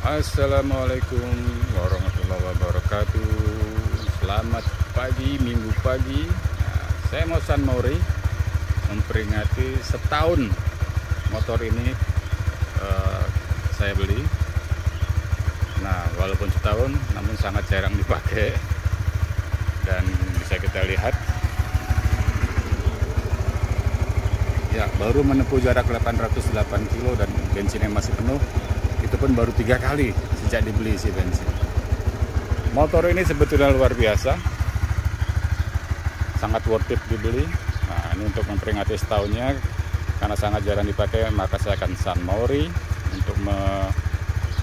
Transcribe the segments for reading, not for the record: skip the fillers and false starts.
Assalamualaikum warahmatullahi wabarakatuh. Selamat pagi, minggu pagi. Saya mau San Mori memperingati setahun motor ini saya beli. Nah, walaupun setahun, namun sangat jarang dipakai. Dan bisa kita lihat, ya baru menempuh jarak 808 kilo dan bensinnya masih penuh. Itu pun baru 3 kali sejak dibeli isi bensin. Motor ini sebetulnya luar biasa, sangat worth it dibeli. Nah, ini untuk memperingati setahunnya, karena sangat jarang dipakai, maka saya akan San Mori untuk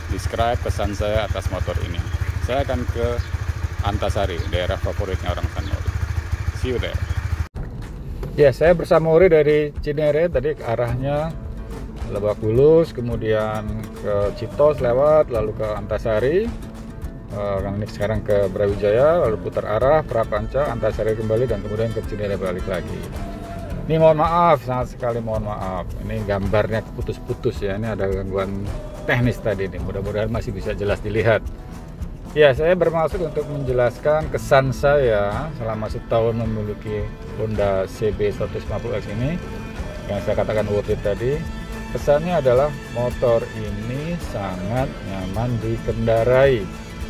describe pesan saya atas motor ini. Saya akan ke Antasari, daerah favoritnya orang San Mori. See you there. Ya, saya bersama Uri dari Cinere, tadi arahnya Lebak Bulus, kemudian ke Citos lewat, lalu ke Antasari, ini sekarang ke Brawijaya, lalu putar arah, Prapanca, Antasari kembali, dan kemudian ke Cinere balik lagi. Ini mohon maaf, sangat sekali mohon maaf, ini gambarnya putus-putus ya, ini ada gangguan teknis tadi, mudah-mudahan masih bisa jelas dilihat. Ya, saya bermaksud untuk menjelaskan kesan saya selama setahun memiliki Honda CB 150X ini, yang saya katakan worth it tadi. Kesannya adalah motor ini sangat nyaman dikendarai,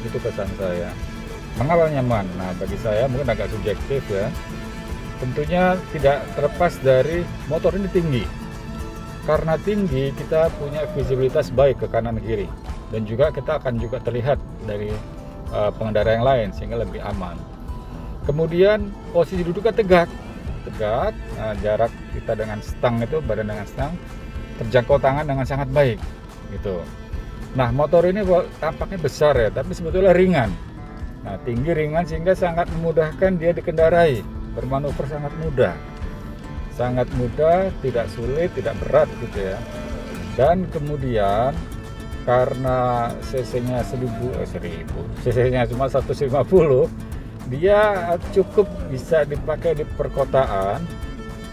itu kesan saya. Mengapa nyaman? Nah, bagi saya mungkin agak subjektif ya. Tentunya tidak terlepas dari motor ini tinggi. Karena tinggi, kita punya visibilitas baik ke kanan kiri, dan juga kita akan juga terlihat dari pengendara yang lain sehingga lebih aman. Kemudian posisi duduknya tegak, nah, jarak kita dengan stang itu, badan dengan stang terjangkau tangan dengan sangat baik gitu. Nah, motor ini tampaknya besar ya, tapi sebetulnya ringan. Nah, tinggi, ringan, sehingga sangat memudahkan dia dikendarai, bermanuver sangat mudah, tidak sulit, tidak berat gitu ya. Dan kemudian karena cc-nya 1000 cc-nya cuma 150, dia cukup bisa dipakai di perkotaan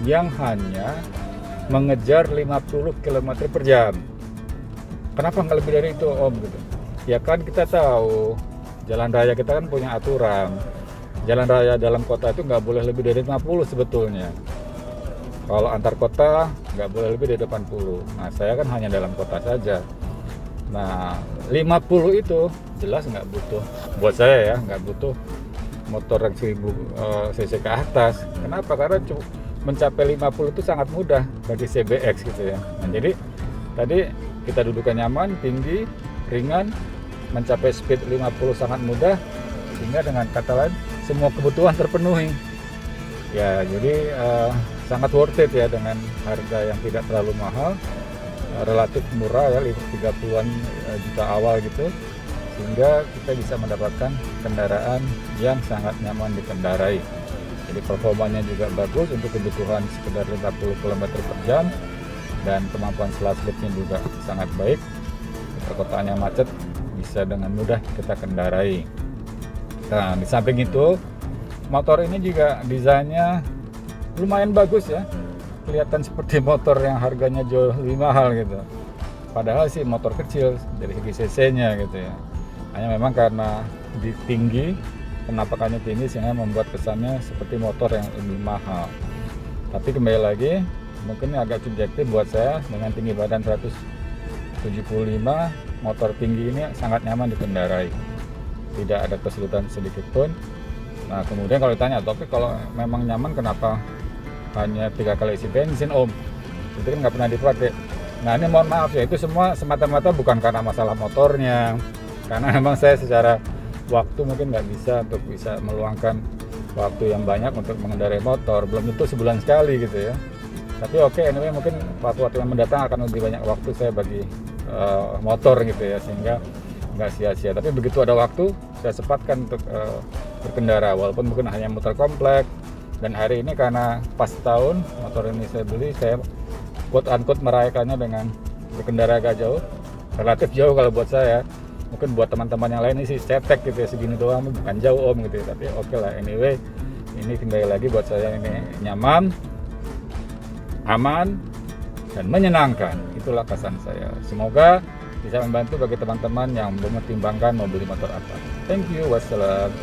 yang hanya mengejar 50 km per jam. Kenapa nggak lebih dari itu, Om? Gitu. Ya kan kita tahu jalan raya kita kan punya aturan. Jalan raya dalam kota itu nggak boleh lebih dari 50 sebetulnya. Kalau antar kota nggak boleh lebih dari 80. Nah, saya kan hanya dalam kota saja. Nah, 50 itu jelas nggak butuh, buat saya ya, nggak butuh motor yang 1000 cc ke atas. Kenapa? Karena mencapai 50 itu sangat mudah bagi CBX gitu ya. Nah, jadi tadi kita dudukkan nyaman, tinggi, ringan, mencapai speed 50 sangat mudah, sehingga dengan kata lain semua kebutuhan terpenuhi. Ya, jadi sangat worth it ya, dengan harga yang tidak terlalu mahal, relatif murah ya, 30-an juta awal gitu, sehingga kita bisa mendapatkan kendaraan yang sangat nyaman dikendarai. Jadi performanya juga bagus untuk kebutuhan sekedar 50 km per jam, dan kemampuan selat-selipnya juga sangat baik. Perkotaan yang macet bisa dengan mudah kita kendarai. Nah, di samping itu motor ini juga desainnya lumayan bagus ya, kelihatan seperti motor yang harganya jauh lebih mahal gitu. Padahal sih motor kecil dari segi cc-nya gitu ya. Hanya memang karena tinggi, penampakannya tinggi, sehingga membuat kesannya seperti motor yang lebih mahal. Tapi kembali lagi, mungkin agak subjektif buat saya, dengan tinggi badan 175, motor tinggi ini sangat nyaman dikendarai, tidak ada kesulitan sedikit pun. Nah, kemudian kalau ditanya, tapi kalau memang nyaman kenapa hanya 3 kali isi bensin, Om? Itu kan nggak pernah dipakai. Nah, ini mohon maaf ya, itu semua semata-mata bukan karena masalah motornya, karena memang saya secara waktu mungkin nggak bisa meluangkan waktu yang banyak untuk mengendarai motor, belum tentu sebulan sekali gitu ya. Tapi oke, anyway, mungkin waktu yang mendatang akan lebih banyak waktu saya bagi motor gitu ya, sehingga nggak sia-sia. Tapi begitu ada waktu, saya sempatkan untuk berkendara, walaupun mungkin hanya muter komplek. Dan hari ini karena pas tahun motor ini saya beli, saya quote-unquote merayakannya dengan berkendara agak jauh, relatif jauh kalau buat saya. Mungkin buat teman-teman yang lain ini sih cetek gitu ya, segini doang, bukan jauh, Om gitu ya. Tapi oke lah, anyway, ini kembali lagi buat saya ini nyaman, aman, dan menyenangkan. Itulah kesan saya. Semoga bisa membantu bagi teman-teman yang mempertimbangkan mau beli motor apa. Thank you, wassalam.